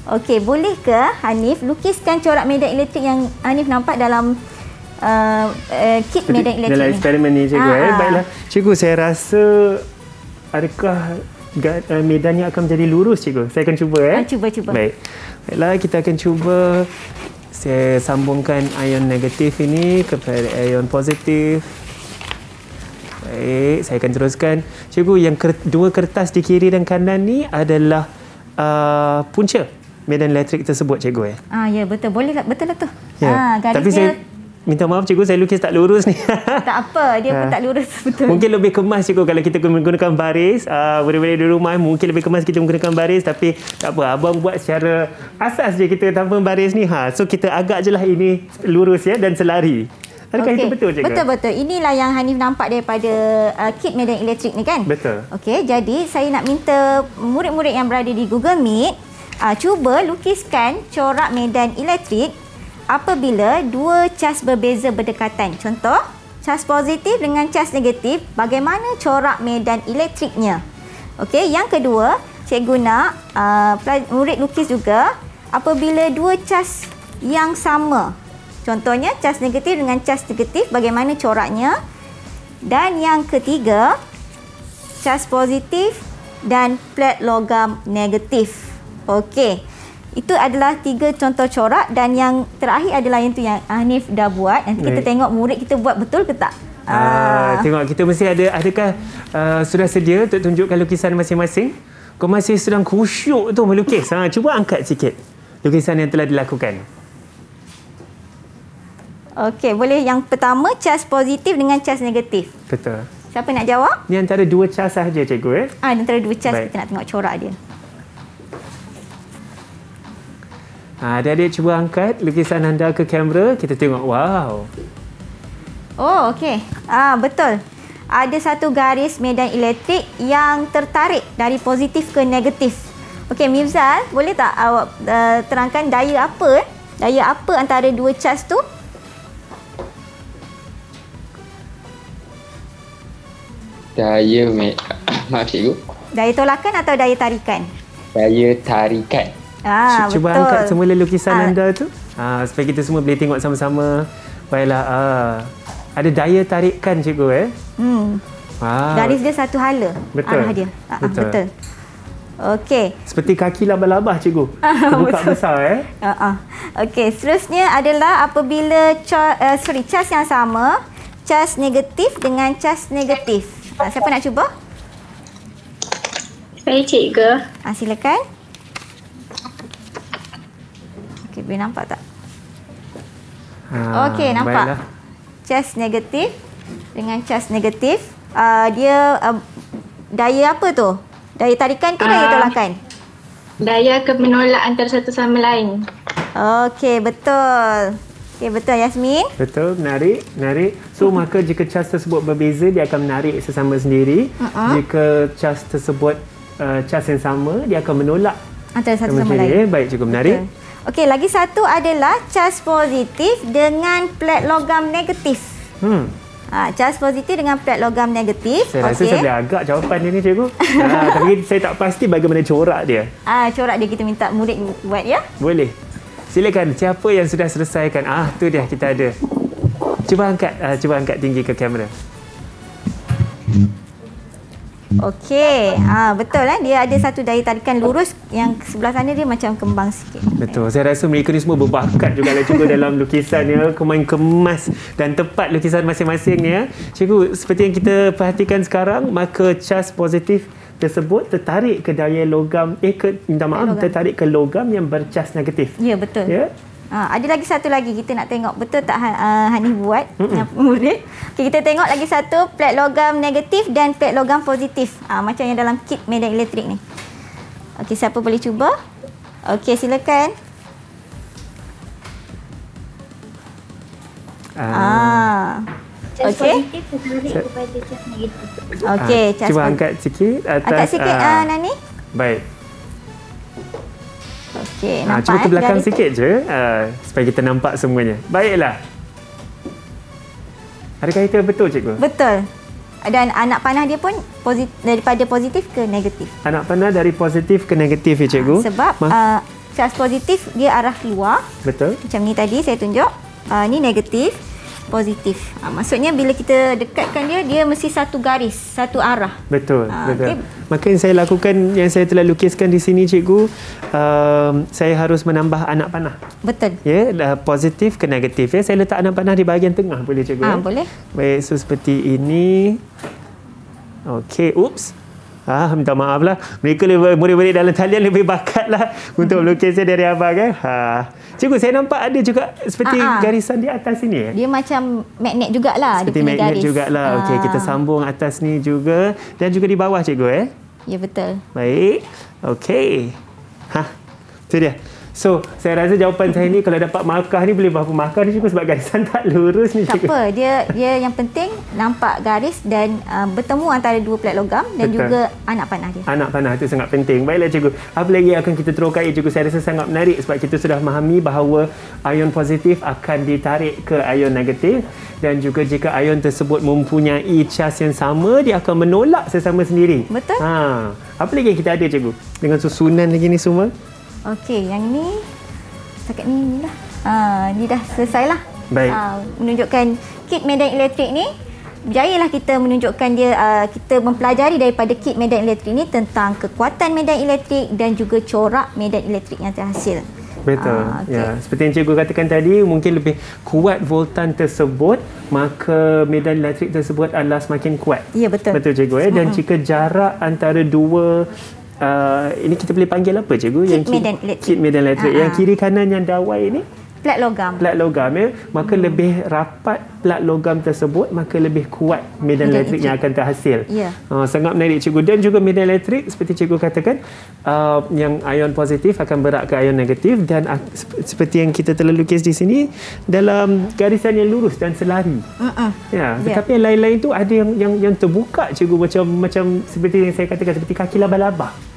Okey, boleh ke Hanif lukiskan corak medan elektrik yang Hanif nampak dalam kit medan elektrik dalam eksperimen ni cikgu. Baiklah. Cikgu, saya rasa adakah medannya akan menjadi lurus cikgu? Saya akan cuba Cuba. Baiklah, kita akan cuba. Saya sambungkan ion negatif ini kepada ion positif. Baik, saya akan teruskan. Cikgu, yang dua kertas di kiri dan kanan ni adalah punca medan elektrik tersebut cikgu. Ya, betul. Boleh lah, betul lah tu. Garisnya. Tapi saya minta maaf cikgu, saya lukis tak lurus ni. Tak apa, dia pun tak lurus, betul. Mungkin lebih kemas cikgu kalau kita menggunakan baris. Boleh-boleh di rumah mungkin lebih kemas kita menggunakan baris, tapi tak apa, abang buat secara asas je kita tanpa baris ni. So kita agak je lah ini lurus dan selari. Adakah itu betul cikgu? Betul. Inilah yang Hanif nampak daripada kit medan elektrik ni kan? Betul. Okey, jadi saya nak minta murid-murid yang berada di Google Meet cuba lukiskan corak medan elektrik apabila dua cas berbeza berdekatan. Contoh, cas positif dengan cas negatif, bagaimana corak medan elektriknya? Okey, yang kedua, cikgu nak murid lukis juga apabila dua cas yang sama. Contohnya, cas negatif dengan cas negatif, bagaimana coraknya? Dan yang ketiga, cas positif dan plat logam negatif. Okey. Itu adalah 3 contoh corak dan yang terakhir adalah yang tu yang Hanif dah buat. Nanti kita tengok murid kita buat betul ke tak. Tengok, kita mesti adakah sudah sedia untuk tunjukkan lukisan masing-masing? Kau masih sedang khusyuk tu melukis. Cuba angkat sikit lukisan yang telah dilakukan. Okey, boleh yang pertama cas positif dengan cas negatif. Betul. Siapa nak jawab? Ni antara 2 cas sahaja cikgu. Antara 2 cas. Baik. Kita nak tengok corak dia. Adik-adik cuba angkat lukisan anda ke kamera. Kita tengok. Wow. Oh, okey. Betul. Ada satu garis medan elektrik yang tertarik dari positif ke negatif. Okey, Mifzal, boleh tak awak terangkan daya apa? Daya apa antara 2 cas tu? Maaf cikgu. Daya tolakan atau daya tarikan? Daya tarikan. Cuba betul. angkat semula lukisan anda tu. Supaya kita semua boleh tengok sama-sama. Baiklah. ada daya tarikan cikgu Garis dia satu hala. Betul. Arah dia. Betul. Okey. Seperti kaki labah-labah cikgu. Buka besar Okey, seterusnya adalah apabila cas yang sama, cas negatif dengan cas negatif. Siapa nak cuba? Saya cikgu. Silakan. Okey, boleh nampak tak? Okey, nampak. Baiklah. Cas negatif dengan cas negatif. Dia daya apa tu? Daya tarikan ke daya tolakan? Daya akan menolak antara satu sama lain. Okey, betul. Okey, betul Yasmin. Betul, menarik. So, maka jika cas tersebut berbeza, dia akan menarik sesama sendiri. Jika cas tersebut cas yang sama, dia akan menolak antara satu sama lain. Baik, cukup menarik. Okey, lagi satu adalah cas positif dengan plat logam negatif. Cas positif dengan plat logam negatif. Saya rasa saya boleh agak jawapan dia ni, cikgu. Tapi saya tak pasti bagaimana corak dia. Corak dia kita minta murid buat ya. Boleh. Silakan, siapa yang sudah selesaikan? Tu dia, kita ada. Cuba angkat tinggi ke kamera. Okey, betul dia ada satu daya tarikan lurus, yang sebelah sana dia macam kembang sikit. Betul. Saya rasa mereka ni semua berbakat juga cikgu dalam lukisan kemas dan tepat lukisan masing-masing ya. Cikgu, seperti yang kita perhatikan sekarang, maka cas positif tersebut tertarik ke daya logam tertarik ke logam yang bercas negatif. Ya, betul. Ya. Ada lagi satu lagi, kita nak tengok betul tak Hanif buat yang murid. Okay, kita tengok lagi satu, plat logam negatif dan plat logam positif. Macam yang dalam kit medan elektrik ni. Okey, siapa boleh cuba? Okey, silakan. Cas Okey. positif tertarik kepada cas negatif. Okey, cuba angkat sikit atas. Angkat sikit Nani. Baik. Okey, nampak cuba ke belakang dari sikit je supaya kita nampak semuanya. Baiklah. Adakah itu betul, cikgu? Betul. Dan anak panah dia pun daripada positif ke negatif. Anak panah dari positif ke negatif ya, cikgu? Sebab cas positif dia arah keluar. Betul. Macam ni tadi saya tunjuk. Ni negatif, positif. Maksudnya bila kita dekatkan dia mesti satu garis, satu arah. Betul, betul. Okay. Maka yang saya lakukan, yang saya telah lukiskan di sini, cikgu, saya harus menambah anak panah. Betul. Ya, positif ke negatif. Ya, saya letak anak panah di bahagian tengah, boleh, cikgu? Boleh. Baik, so seperti ini. Okey, oops. Minta maaf lah. Mereka murid-murid dalam talian lebih bakat lah untuk melukisnya dari abang kan. Cikgu, saya nampak ada juga seperti garisan di atas sini. Dia macam magnet jugalah. Seperti magnet jugalah. Okey, kita sambung atas ni juga dan juga di bawah, cikgu. Ya, betul. Baik. Okey. Itu dia. So, saya rasa jawapan saya ni kalau dapat markah ni boleh berapa markah ni, cikgu, sebab garisan tak lurus ni, cikgu. Tak apa. Dia yang penting nampak garis dan bertemu antara dua plat logam dan betul. Juga anak panah dia. Anak panah tu sangat penting. Baiklah, cikgu. Apa lagi yang akan kita terokai, cikgu? Saya rasa sangat menarik sebab kita sudah memahami bahawa ion positif akan ditarik ke ion negatif dan juga jika ion tersebut mempunyai cas yang sama, dia akan menolak sesama sendiri. Betul. Apa lagi yang kita ada, cikgu? Dengan susunan lagi ni semua? Okey, yang ni setakat ni dah. Ni dah selesailah. Baik. Menunjukkan kit medan elektrik ni. Berjayalah kita menunjukkan dia, kita mempelajari daripada kit medan elektrik ni tentang kekuatan medan elektrik dan juga corak medan elektrik yang terhasil. Betul. Ya, seperti yang cikgu katakan tadi, mungkin lebih kuat voltan tersebut, maka medan elektrik tersebut adalah semakin kuat. Ya, betul. Betul, cikgu. Dan jika jarak antara dua ini kita boleh panggil apa, cikgu? Kit medan elektrik. Yang kiri kanan yang dawai ini? Plat logam. Plat logam, ya. Maka lebih rapat plat logam tersebut, maka lebih kuat medan elektrik yang akan terhasil. Ya. Sangat menarik, cikgu. Dan juga medan elektrik, seperti cikgu katakan, yang ion positif akan berat ke ion negatif dan seperti yang kita telah lukis di sini, dalam garisan yang lurus dan selari. Tetapi yang lain-lain tu ada yang terbuka, cikgu, macam seperti yang saya katakan, seperti kaki labah-labah.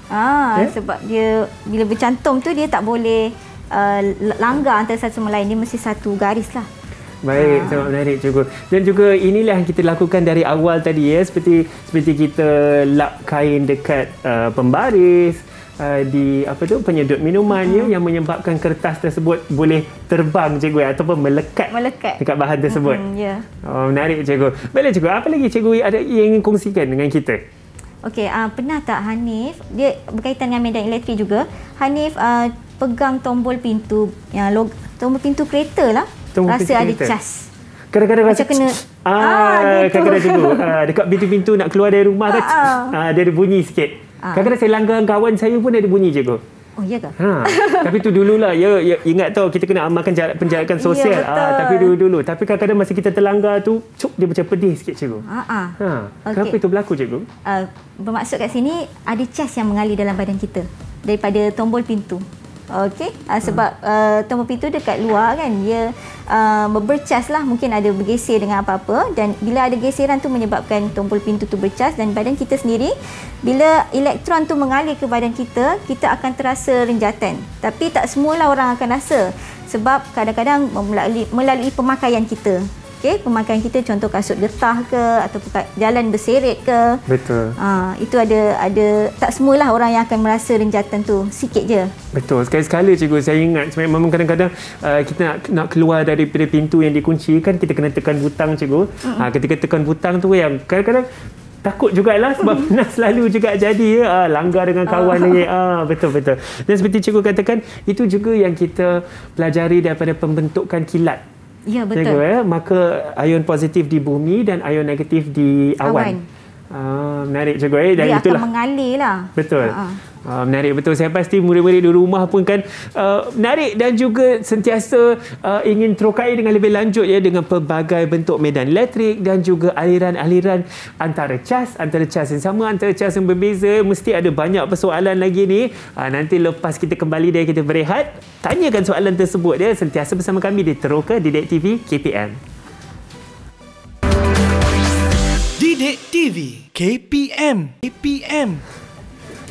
Sebab dia bila bercantum tu dia tak boleh langgar antara satu sama lain, dia mesti satu garis lah. Baik, sangat menarik, cikgu. Dan juga inilah yang kita lakukan dari awal tadi, ya, seperti kita lap kain dekat pembaris, di penyedut minumannya yang menyebabkan kertas tersebut boleh terbang cikgu ataupun melekat dekat bahan tersebut. Ya. Menarik cikgu. Baiklah cikgu, apa lagi cikgu ada yang ingin kongsikan dengan kita? Okey, pernah tak Hanif, dia berkaitan dengan medan elektrik juga, Hanif pegang tombol pintu, tombol pintu kereta lah, rasa ada cas. Kadang-kadang macam kena kadang-kadang cikgu dekat pintu-pintu nak keluar dari rumah kan, dia ada bunyi sikit. Kadang-kadang saya langgar kawan saya pun ada bunyi cikgu. Oh, ya ke? Tapi tu dululah. Ya, ingat tau kita kena amalkan penjarakan sosial. Tapi dulu. Tapi kadang-kadang masa kita terlanggar tu, dia macam pedih sikit cikgu. Kenapa itu berlaku cikgu? Bermaksud kat sini ada cas yang mengalir dalam badan kita daripada tombol pintu. Okey, sebab tombol pintu dekat luar kan, dia bercas lah, mungkin ada bergeser dengan apa-apa, dan bila ada geseran tu menyebabkan tombol pintu tu bercas, dan badan kita sendiri bila elektron tu mengalir ke badan kita, kita akan terasa renjatan. Tapi tak semualah orang akan rasa, sebab kadang-kadang melalui pemakaian kita. Okey, pemakaian kita contoh kasut getah ke atau jalan berseret ke. Betul. Itu ada tak semualah orang yang akan merasa renjatan tu, sikit je. Betul. Sekali-sekala cikgu saya ingat memang kadang-kadang kita nak keluar daripada pintu yang dikunci kan, kita kena tekan butang cikgu. Ketika tekan butang tu yang kadang-kadang takut jugalah sebab pernah selalu juga jadi langgar dengan kawan lagi. Betul-betul. Dan seperti cikgu katakan, itu juga yang kita pelajari daripada pembentukan kilat. Ya, betul. Cikgu, maka ion positif di bumi dan ion negatif di awan. Menarik cikgu. Dan dia itulah akan mengalir lah. Betul. Menarik betul. Saya pasti murid-murid di rumah pun kan menarik dan juga sentiasa ingin terokai dengan lebih lanjut ya, dengan pelbagai bentuk medan elektrik dan juga aliran-aliran antara cas yang sama, antara cas yang berbeza. Mesti ada banyak persoalan lagi ni. Nanti lepas kita kembali dari kita berehat, tanyakan soalan tersebut ya, sentiasa bersama kami di Teroka Didik TV KPM. Didik TV KPM.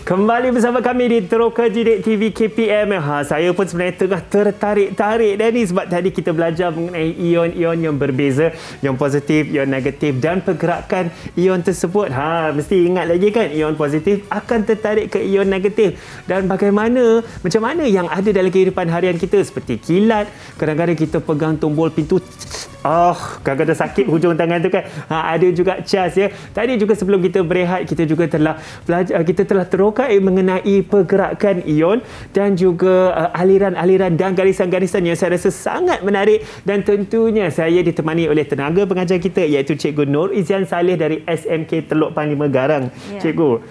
Kembali bersama kami di Teroka Didik TV KPM. Saya pun sebenarnya tengah tertarik-tarik dah ni, sebab tadi kita belajar mengenai ion-ion yang berbeza, ion positif, ion negatif dan pergerakan ion tersebut. Mesti ingat lagi kan, ion positif akan tertarik ke ion negatif, dan bagaimana, macam mana yang ada dalam kehidupan harian kita seperti kilat. Kadang-kadang kita pegang tombol pintu, kadang-kadang sakit hujung tangan tu kan. Ada juga cas ya. Tadi juga sebelum kita berehat, kita juga telah belajar, kita telah terokai mengenai pergerakan ion dan juga aliran-aliran dan garisan-garisan yang saya rasa sangat menarik, dan tentunya saya ditemani oleh tenaga pengajar kita iaitu Cikgu Nur Izian Saleh dari SMK Teluk Panglima Garang. Cikgu,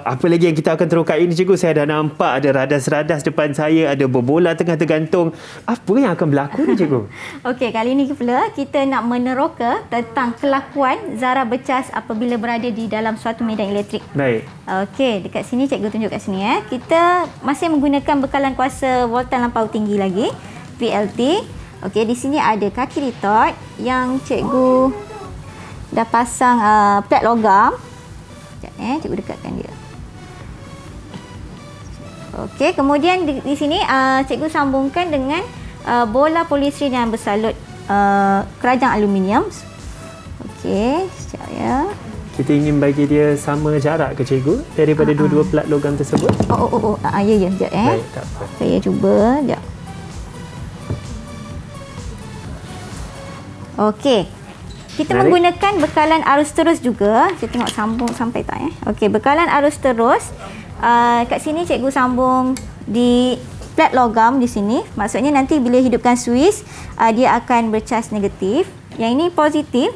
apa lagi yang kita akan terokai ini cikgu? Saya dah nampak ada radas-radas depan saya, ada bola tengah tergantung. Apa yang akan berlaku ni cikgu? Okey, kali ini pula kita nak meneroka tentang kelakuan zarah bercas apabila berada di dalam suatu medan elektrik. Baik. Okey, dekat sini cikgu tunjuk kat sini Kita masih menggunakan bekalan kuasa voltan lampau tinggi lagi, VLT. Okey, di sini ada kaki retort yang cikgu dah pasang plat logam. Sekejap cikgu dekatkan dia. Okey, kemudian di sini cikgu sambungkan dengan bola polistiren yang bersalut kerajang aluminium. Okey, sekejap ya. Kita ingin bagi dia sama jarak ke cikgu daripada dua-dua plat logam tersebut? Ya, sekejap Baik, tak apa. Saya cuba, sekejap. Okey. Kita menggunakan bekalan arus terus juga. Saya tengok sambung sampai tak Okey, bekalan arus terus. Kat sini cikgu sambung di plat logam di sini. Maksudnya nanti bila hidupkan suis, dia akan bercas negatif. Yang ini positif.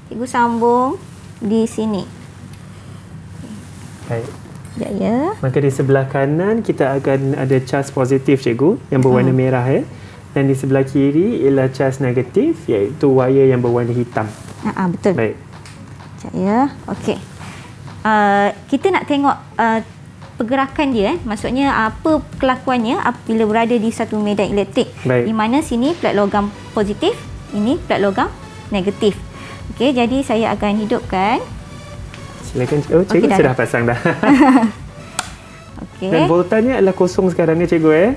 Cikgu sambung di sini. Baik. Ya. Maka di sebelah kanan kita akan ada cas positif cikgu yang berwarna merah ya. Dan di sebelah kiri ialah cas negatif iaitu wayar yang berwarna hitam. Betul. Baik. Sekejap ya. Okey. Kita nak tengok pergerakan dia maksudnya apa kelakuannya apabila berada di satu medan elektrik. Baik. Di mana sini plat logam positif, ini plat logam negatif. Okey, jadi saya akan hidupkan. Silakan. Cikgu sudah pasang dah. Okey. Dan voltannya adalah kosong sekarang ni cikgu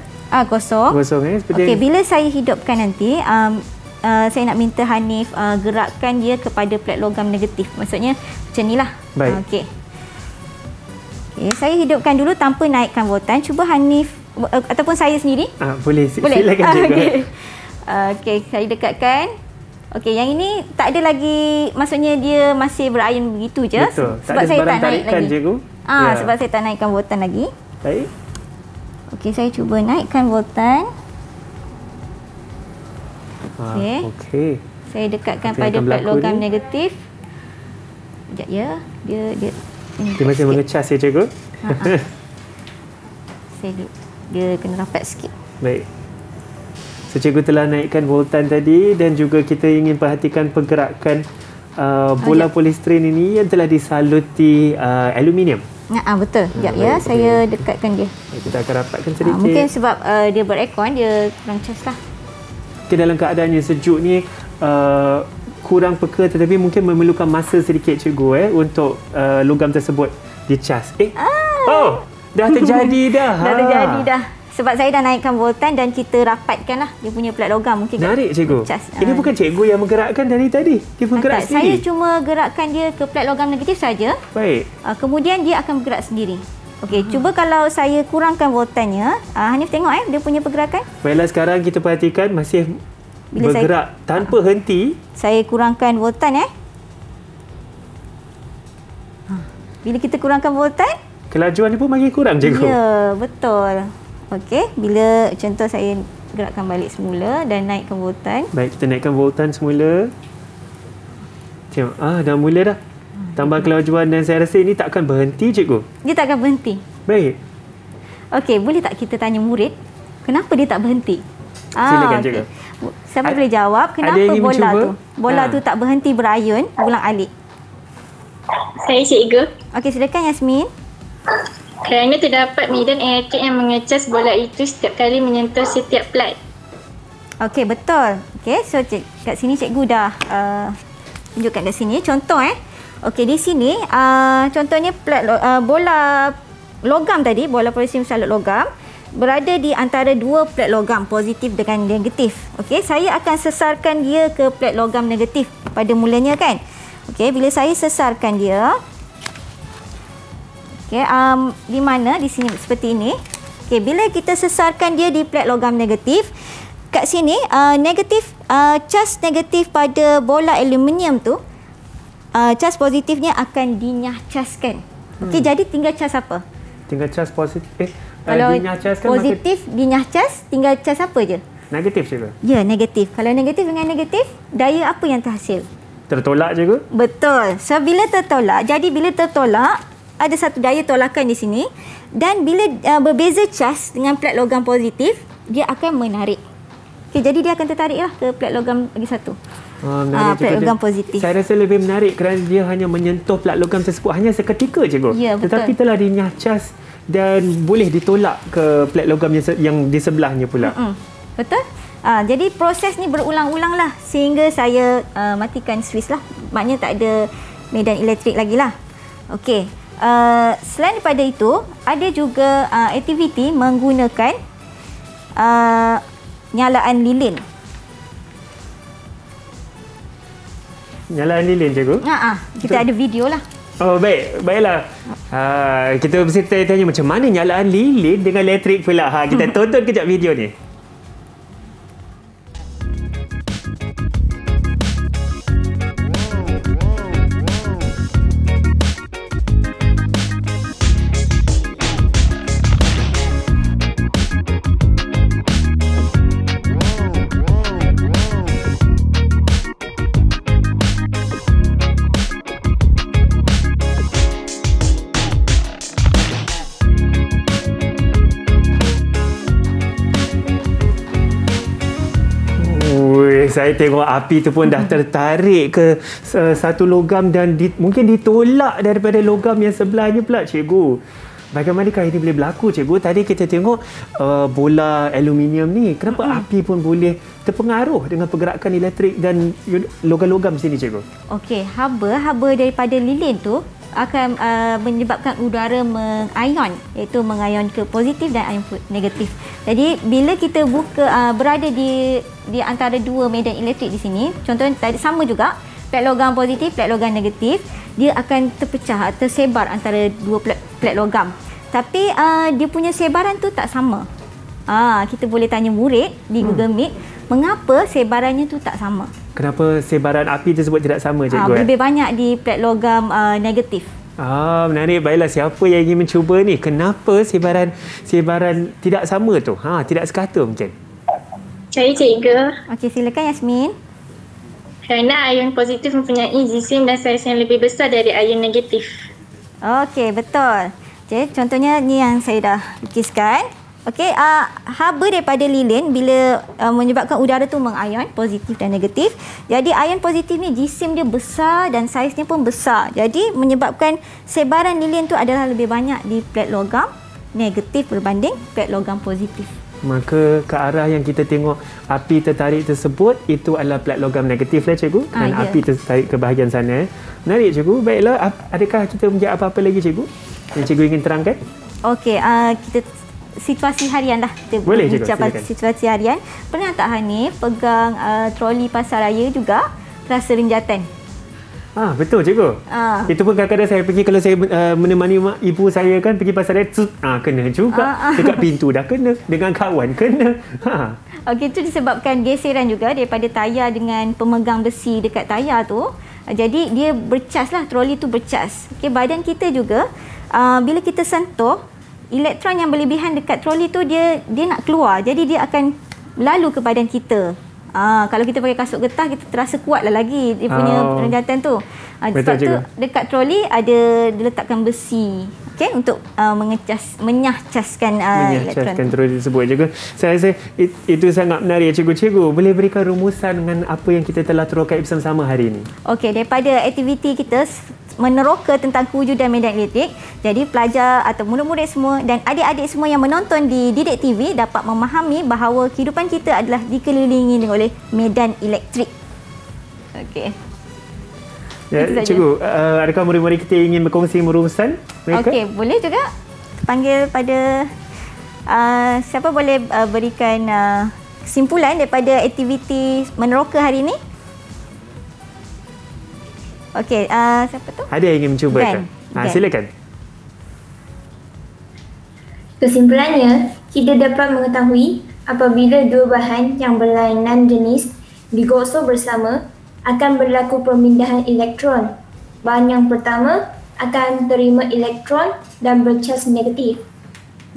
kosong. Okey, bila saya hidupkan nanti saya nak minta Hanif gerakkan dia kepada plat logam negatif. Maksudnya macam inilah. Baik. Okey. Okey, saya hidupkan dulu tanpa naikkan voltan. Cuba Hanif ataupun saya sendiri. Boleh. Silakan cikgu. Okey, saya dekatkan. Okey, yang ini tak ada lagi, maksudnya dia masih berayun begitu je. Betul. Sebab saya tak naik lagi. Cikgu. Sebab saya tak naikkan voltan lagi. Baik. Okey, saya cuba naikkan voltan. Okey. Saya dekatkan pada plat logam negatif. Sekejap ya. Dia masih mengecas ya cikgu. Dia kena rapat sikit. Baik. So, cikgu telah naikkan voltan tadi dan juga kita ingin perhatikan pergerakan bola polistiren ini yang telah disaluti aluminium. Betul. Sekejap ya, saya dekatkan dia. Kita akan rapatkan sedikit. Mungkin sebab dia beraircon, dia kurang cas lah. Dalam keadaan yang sejuk ni kurang peka, tetapi mungkin memerlukan masa sedikit cikgu untuk logam tersebut dicas. Dah terjadi dah. Dah terjadi dah. Sebab saya dah naikkan voltan dan kita rapatkan lah dia punya plat logam. Mungkin menarik cikgu. Cas. Ini bukan cikgu yang menggerakkan dari tadi. Dia bergerak sendiri. Saya cuma gerakkan dia ke plat logam negatif saja. Baik. Kemudian dia akan bergerak sendiri. Okey, cuba kalau saya kurangkan voltannya. Hanif tengok dia punya pergerakan. Baiklah, sekarang kita perhatikan masih bergerak tanpa henti. Saya kurangkan voltan Bila kita kurangkan voltan, kelajuan dia pun makin kurang cikgu. Ya, betul. Okey, bila contoh saya gerakkan balik semula dan naikkan voltan. Baik, kita naikkan voltan semula. Tengok, dah mula dah. Tambah kelajuan dan saya rasa ini tak akan berhenti cikgu. Dia tak akan berhenti. Baik. Okey, boleh tak kita tanya murid, kenapa dia tak berhenti? Silakan cikgu. Siapa boleh jawab kenapa bola tu tak berhenti berayun ulang-alik? Saya cikgu. Okey, silakan Yasmin. Kerana terdapat medan elektrik yang mengecas bola itu setiap kali menyentuh setiap plat. Okey, betul. Okey, so kat sini cikgu dah tunjukkan kat sini contoh Okey, di sini contohnya plat bola logam tadi, bola polistiren salut logam berada di antara dua plat logam positif dengan negatif. Okey, saya akan sesarkan dia ke plat logam negatif pada mulanya kan. Okey, bila saya sesarkan dia, okey, di mana di sini seperti ini. Okey, bila kita sesarkan dia di plat logam negatif, kat sini negatif cas negatif pada bola aluminium tu, cas positifnya akan dinyahcaskan. Okey, jadi tinggal cas apa? Tinggal cas positif. Kalau positif dinyahcas, tinggal cas apa je? Negatif cikgu. Ya, negatif. Kalau negatif dengan negatif, daya apa yang terhasil? Tertolak cikgu. Betul. So bila tertolak, ada satu daya tolakan di sini, dan bila berbeza cas dengan plat logam positif, dia akan menarik. Okey, jadi dia akan tertariklah ke plat logam lagi satu. Plat logam positif. Saya rasa lebih menarik kerana dia hanya menyentuh plat logam tersebut hanya seketika cikgu. Ya, betul. Tetapi telah dinyah cas dan boleh ditolak ke plat logam yang di sebelahnya pula. Betul. Jadi proses ni berulang-ulang lah sehingga saya matikan switch lah. Maknanya tak ada medan elektrik lagi lah. Okey. Selain daripada itu, ada juga aktiviti menggunakan nyalaan lilin. Nyalaan lilin cikgu? Kita ada video lah. Oh, baiklah. Kita mesti tanya macam mana nyalaan lilin dengan elektrik pula. Kita tonton kejap video ni. Saya tengok api tu pun dah tertarik ke satu logam dan mungkin ditolak daripada logam yang sebelahnya pula cikgu. Bagaimanakah ini boleh berlaku cikgu? Tadi kita tengok bola aluminium ni, kenapa api pun boleh terpengaruh dengan pergerakan elektrik dan logam-logam sini cikgu? Okey, haba daripada lilin tu akan menyebabkan udara mengayon, iaitu mengayon ke positif dan ayon negatif. Jadi bila kita berada di antara dua medan elektrik di sini, contohnya tadi sama juga, plat logam positif, plat logam negatif, dia akan terpecah, tersebar antara dua plat logam. Tapi dia punya sebaran tu tak sama. Kita boleh tanya murid di Google Meet, mengapa sebarannya tu tak sama? Kenapa sebaran api tersebut tidak sama, cikgu? Lebih banyak di plat logam negatif. Menarik. Baiklah, siapa yang ingin mencuba ni? Kenapa sebaran tidak sama tu? Tidak sekata mungkin. Saya cikgu. Okey, silakan Yasmin. Kerana ion positif mempunyai jisim dan saiz yang lebih besar dari ion negatif. Okey, betul. Jadi, contohnya ni yang saya dah lukiskan. Okey, haba daripada lilin bila menyebabkan udara tu mengion positif dan negatif. Jadi ion positif ni jisim dia besar dan saiznya pun besar. Jadi menyebabkan sebaran lilin tu adalah lebih banyak di plat logam negatif berbanding plat logam positif. Maka ke arah yang kita tengok api tertarik tersebut, itu adalah plat logam negatif lah, cikgu. Dan api tertarik ke bahagian sana. Menarik, cikgu. Baiklah, adakah kita punya apa-apa lagi, cikgu, yang cikgu ingin terangkan? Okey, kita situasi harian lah. Kita boleh cikgu, silakan. Situasi harian. Pernah tak Hanif pegang troli pasaraya juga rasa rinjatan? Betul, cikgu. Itu pun kadang-kadang saya pergi, kalau saya menemani ibu saya kan pergi pasaraya, kena juga. Dekat pintu dah kena, dengan kawan kena. Okey, itu disebabkan geseran juga daripada tayar dengan pemegang besi dekat tayar tu. Jadi dia bercas lah, troli tu bercas. Okey, badan kita juga bila kita sentuh, elektron yang berlebihan dekat troli tu dia nak keluar. Jadi dia akan lalu ke badan kita. Kalau kita pakai kasut getah, kita terasa kuatlah lagi dia punya renjatan tu. Sebab tu dekat troli ada diletakkan besi, okey, untuk menyahcaskan troli tersebut, cikgu. Saya rasa itu sangat menarik, cikgu. Cikgu boleh berikan rumusan dengan apa yang kita telah terokai bersama-sama hari ini? Okey, daripada aktiviti kita meneroka tentang kewujudan medan elektrik. Jadi pelajar atau murid-murid semua dan adik-adik semua yang menonton di Didik TV dapat memahami bahawa kehidupan kita adalah dikelilingi oleh medan elektrik. Okey. Ya, cikgu, adakah murid-murid kita ingin berkongsi rumusan mereka? Okey, boleh juga. Panggil pada siapa boleh berikan kesimpulan daripada aktiviti meneroka hari ini? Okey, siapa tu? Ada yang ingin mencuba kan? Silakan. Kesimpulannya, kita dapat mengetahui apabila dua bahan yang berlainan jenis digosok bersama, akan berlaku pemindahan elektron. Bahan yang pertama akan terima elektron dan bercas negatif,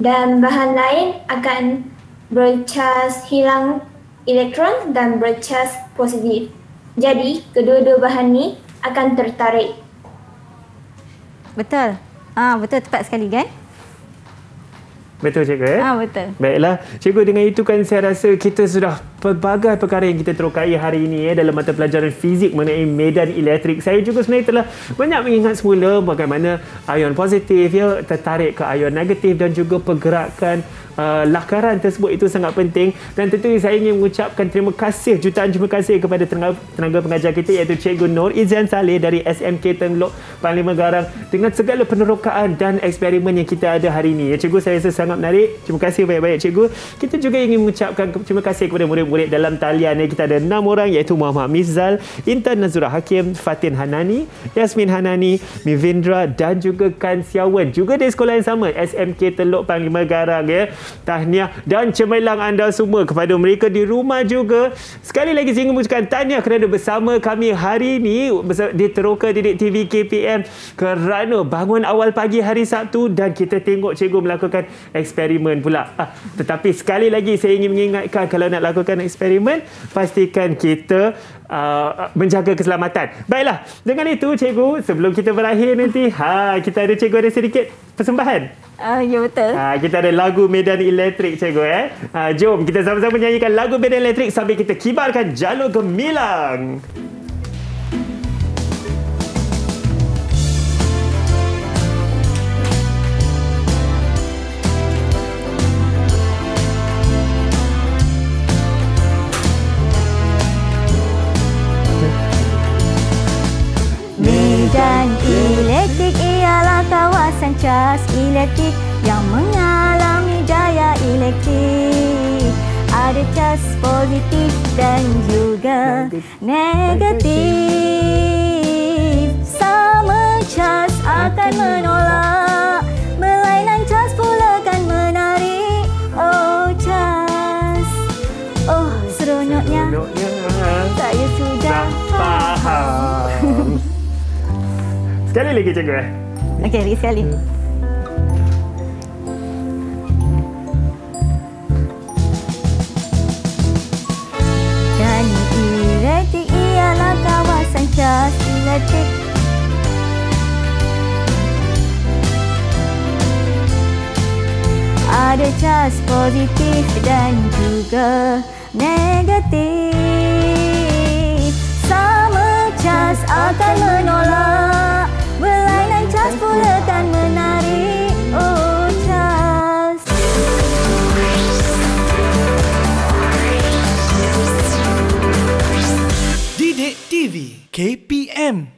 dan bahan lain akan bercas hilang elektron dan bercas positif. Jadi, kedua-dua bahan ni akan tertarik. Betul. Betul, tepat sekali kan? Betul, cikgu. Betul. Baiklah, cikgu, dengan itu kan saya rasa kita sudah pelbagai perkara yang kita terokai hari ini dalam mata pelajaran fizik mengenai medan elektrik. Saya juga sebenarnya telah banyak mengingat semula bagaimana ion positif tertarik ke ion negatif dan juga pergerakan lakaran tersebut itu sangat penting. Dan tentu saya ingin mengucapkan jutaan terima kasih kepada tenaga pengajar kita, iaitu Cikgu Nur Izzian Saleh dari SMK Tenlok Panglima Garang, dengan segala penerokaan dan eksperimen yang kita ada hari ini. Cikgu, saya rasa sangat menarik. Terima kasih banyak-banyak, cikgu. Kita juga ingin mengucapkan terima kasih kepada murid-murid dalam talian. Kita ada 6 orang, iaitu Muhammad Mizal, Intan Nazura Hakim, Fatin Hanani, Yasmin Hanani, Mivindra dan juga Kan Siawan, juga dari sekolah yang sama, SMK Teluk Panglima Garang. Tahniah dan cemerlang anda semua. Kepada mereka di rumah juga, sekali lagi saya ingin mengucapkan tahniah kerana bersama kami hari ini di Teroka Didik TV KPM, kerana bangun awal pagi hari Sabtu dan kita tengok cikgu melakukan eksperimen pula. Tetapi sekali lagi saya ingin mengingatkan, kalau nak lakukan eksperimen, pastikan kita menjaga keselamatan. Baiklah, dengan itu cikgu, sebelum kita berakhir nanti, kita ada cikgu ada sedikit persembahan. Ya, betul. Kita ada lagu medan elektrik, cikgu. Jom kita sama-sama nyanyikan lagu medan elektrik sambil kita kibarkan jalur gemilang. Medan elektrik ialah kawasan cas elektrik yang mengalami daya elektrik. Ada cas positif dan juga negatif. Sama cas akan menolak Sekali lagi cikgu. Okey, lagi sekali. Dan elektrik ialah kawasan cas elektrik. Ada cas positif dan juga negatif. Sama cas akan menolak, berlainan cas pula akan menarik. Oh, cas. Didik TV KPM